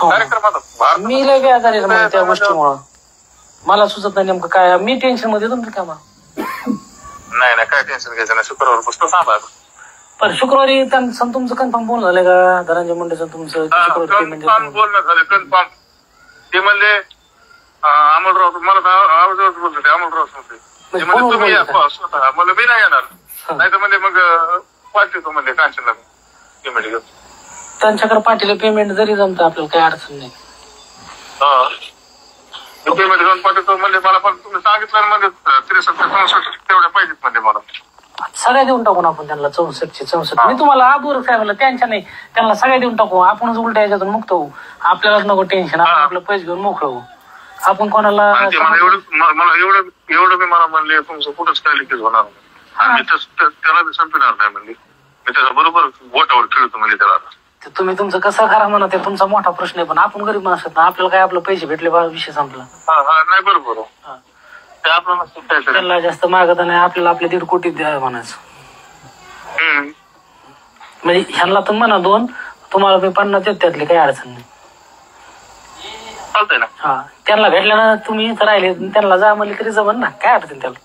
कार्यक्रमात मी लय बेजार आहे मग त्या गोष्टीमुळं. मला सुचत नाही नेमकं काय. मी टेन्शन मध्ये येतो का मग. नाही काय टेन्शन घ्यायचं नाही. शुक्रवार पुस्तक सांगा. पण शुक्रवारी तुमचं कन्फर्म बोलणं झालं का धनंजय मुंडेचं तुमचं? कन्फर्म बोलणं झालं. कन्फर्म ते म्हणले अमोलराव मला आवाजावर बोलत होते. अमोलराव म्हणते तुम्ही या स्वतः. मला मी नाही येणार. नाही तर म्हणजे मग पाठवतो म्हणजे कांचनला पेमेंट घेतो. त्यांच्याकडे पाठीला पेमेंट जरी जमतं आपल्याला काही अडचण नाही. पेमेंट घेऊन पाठवतो म्हणजे मला पण तुम्ही सांगितलं म्हणजे 63-64 तेवढ्या पाहिजेत म्हणजे मला. सगळ्या देऊन टाकून आपण त्यांना 64 मी तुम्हाला आबूर साहेबांना त्यांच्या नाही त्यांना सगळ्या देऊन टाकू. आपणच उलट्या याच्यातून मुक्त होऊ. आपल्यालाच नको टेन्शन. आपण आपलं पैसे घेऊन मोकळं होऊ. आपण कोणाला मला एवढं मी मला म्हणले तुमचं कुठंच काय लिकेज होणार नाही. त्याला संपणार नाही म्हणले. मी त्याच्या बरोबर बोटावर खेळतो म्हणजे त्याला. तुम्ही तुमचं कसं करा म्हणा ते तुमचा मोठा प्रश्न आहे. पण आपण गरीब माणसं ना आपल्याला काय आपलं पैसे भेटले बा विषय संपला. नाही बरोबर ते आपल्याला त्यांना जास्त मागत नाही. आपल्याला आपले 1.5 कोटी द्या म्हणायचं. म्हणजे ह्यांना तर म्हणा 2 तुम्हाला मी 50 देत त्यातली काही अडचण नाही. चालतंय ना. हा त्यांना भेटल्या ना तुम्ही इथं राहिले त्यांना जा म्हणले तरी जमन ना. काय अडचण त्याला.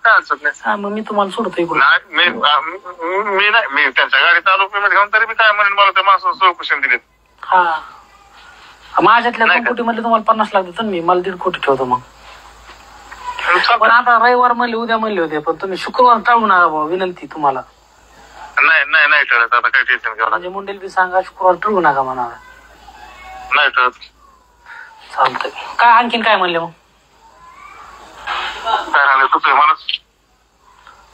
काय अडचण नाही. हा मग मी तुम्हाला सोडतो इकडून. मी नाही मी त्यांच्या गाडीत आलो पेमेंट घेऊन तरी मी काय म्हणेन मला त्या माणसाला चौकशी दिली. हा माझ्यातल्या 2 कोटी मध्ये तुम्हाला 50 लाख देतो मी. मला 1.5 कोटी ठेवतो मग. पण आता रविवार म्हणले उद्या म्हणले होते पण तुम्ही शुक्रवार टाळू नका बाबा विनंती तुम्हाला. नाही टळत. आता काय टेन्शन घ्या. म्हणजे मुंडेल बी सांगा शुक्रवार टाळू नका म्हणा. नाही टळत. चालतंय. काय आणखीन काय म्हणले मग. काय झालं तुझं मला.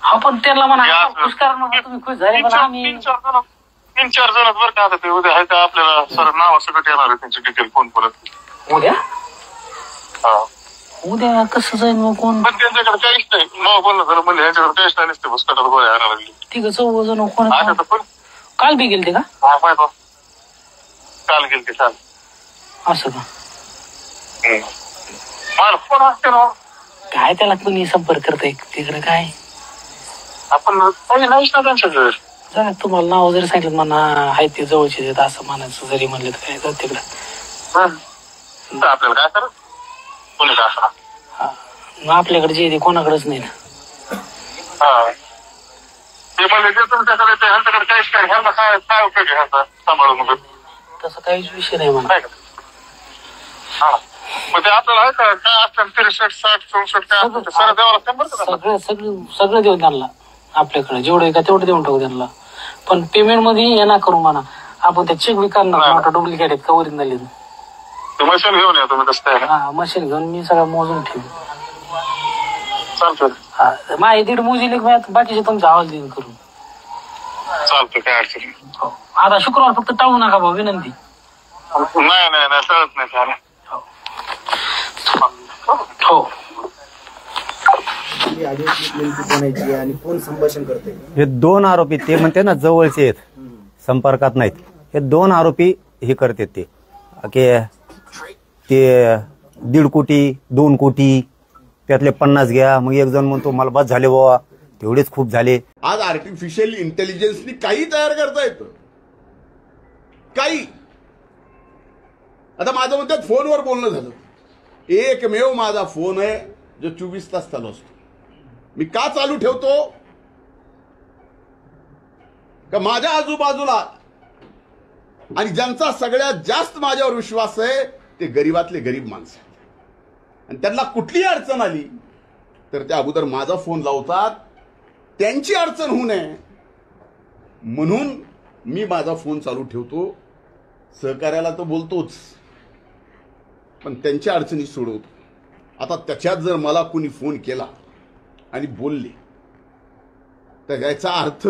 हा पण त्यांना म्हणा खुश करा ना तुम्ही खुश झाले. 3-4 जण बरं का आता ते उद्या आहे का आपल्याला सर नाव सगळं येणार आहे त्यांची डिटेल फोन परत उद्या. उद्या कसं जाईल मग कोण. पण त्यांच्याकडे काहीच नाही. नाव बोलणं झालं म्हणजे ह्याच्याकडे काहीच नाही नसते पुस्तकात गोळ्या आणायला लागली. ठीक आहे 14 जण कोण काल बी गेलते का. काल गेलते काल. असं का. मला फोन असते ना काय त्याला कोणी संपर्क करताय तिकडे काय. आपण नाहीच ना त्यांच्याकडे. जरा तुम्हाला नाव जरी सांगितलं म्हणा आहे ते जवळचे देत असं म्हणायचं जरी म्हणलं तर काय जात तिकडे. आपल्याला काय करा कोणी का असणार. हा आपल्याकडे जे कोणाकडेच नाही ना. ते म्हणजे जे तुमच्याकडे ते ह्यांच्याकडे काहीच काय ह्यांना काय उपयोग आहे ह्यांचा सांभाळून मग. तसं काहीच विषय नाही म्हणा. म्हणजे आपल्याला आहे का काय असतं 63-60-64 काय सर देवाला सगळं देऊ त्यांना. आपल्याकडे जेवढं आहे का तेवढं देऊन टाकू त्यांना. पण पेमेंट मध्ये हे ना करू म्हणा. आपण ते चेक बी करणार मोठा डुप्लिकेट आहेत का ओरिजिनल. मशीन घेऊन या तुम्ही कसं काय. हा मशीन घेऊन मी सगळं मोजून ठेवू. चालतं. हा माझी 1.5 मोजीले बाकीचे तुमचा आवाज देऊन करू. चालतं काय अडचण. आता शुक्रवार फक्त टाळू नका भाऊ विनंती. नाही टळत नाही त्याला. हो आणि कोण संभाषण करते. हे 2 आरोपी ते म्हणते ना जवळचे आहेत संपर्कात नाहीत. हे 2 आरोपी हे करते ते की ते 1.5 कोटी 2 कोटी त्यातले 50 घ्या. मग एक जण म्हणतो मला बस झाले बाबा तेवढेच खूप झाले. आज आर्टिफिशियल इंटेलिजन्सनी काही तयार करता येतं. काही आता माझं म्हणतात फोनवर बोलणं झालं. एकमेव माझा फोन आहे जो 24 तास चालू असतो. मी का चालू ठेवतो का माझ्या आजूबाजूला आणि ज्यांचा सगळ्यात जास्त माझ्यावर विश्वास आहे ते गरीबातले गरीब माणसं आहेत. आणि त्यांना कुठलीही अडचण आली तर त्या अगोदर माझा फोन लावतात. त्यांची अडचण होऊ नये म्हणून मी माझा फोन चालू ठेवतो. सहकार्याला तर बोलतोच पण त्यांच्या अडचणी सोडवतो. आता त्याच्यात जर मला कोणी फोन केला आणि बोलले तर याचा अर्थ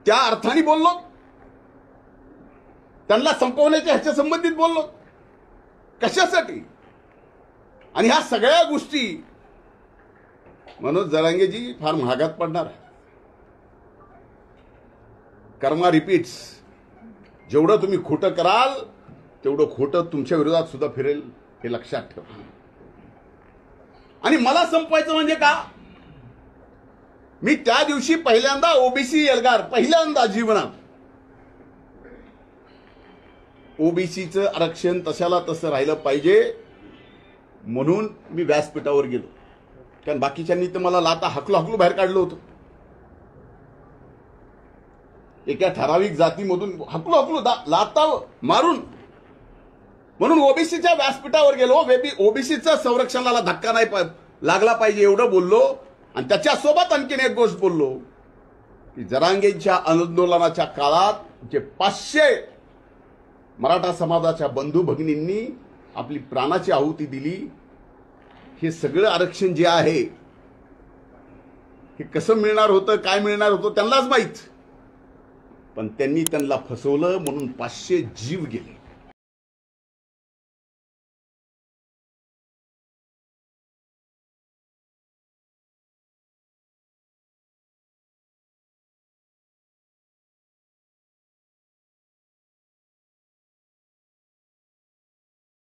त्या अर्थाने बोललो. त्यांना संपवण्याच्या ह्याच्या संबंधित बोललो. कशासाठी. आणि ह्या सगळ्या गोष्टी मनोज जरांगेजी फार महागात पडणार आहे. कर्मा रिपीट्स. जेवढं तुम्ही खोटं कराल तेवढं खोटं तुमच्या विरोधात सुद्धा फिरेल हे लक्षात ठेवा. आणि मला संपवायचं म्हणजे का. मी त्या दिवशी पहिल्यांदा ओबीसी एल्गार पहिल्यांदा जीवनात ओबीसीचं आरक्षण तशाला तसं राहिलं पाहिजे म्हणून मी व्यासपीठावर गेलो. कारण बाकीच्यांनी तर मला लाता हकलू बाहेर काढलं होतं. एका ठराविक जातीमधून हकलू लाता मारून. म्हणून ओबीसीच्या व्यासपीठावर गेलो. ओबीसीच्या संरक्षणाला धक्का नाही लागला पाहिजे एवढं बोललो. आणि त्याच्यासोबत आणखीन एक गोष्ट बोललो की जरांगेंच्या आंदोलनाच्या काळात जे 500 मराठा समाजाच्या बंधू भगिनींनी आपली प्राणाची आहुती दिली, हे सगळं आरक्षण जे आहे हे कसं मिळणार होतं, काय मिळणार होतं त्यांनाच माहीत. पण त्यांनी त्यांना फसवलं म्हणून 500 जीव गेले.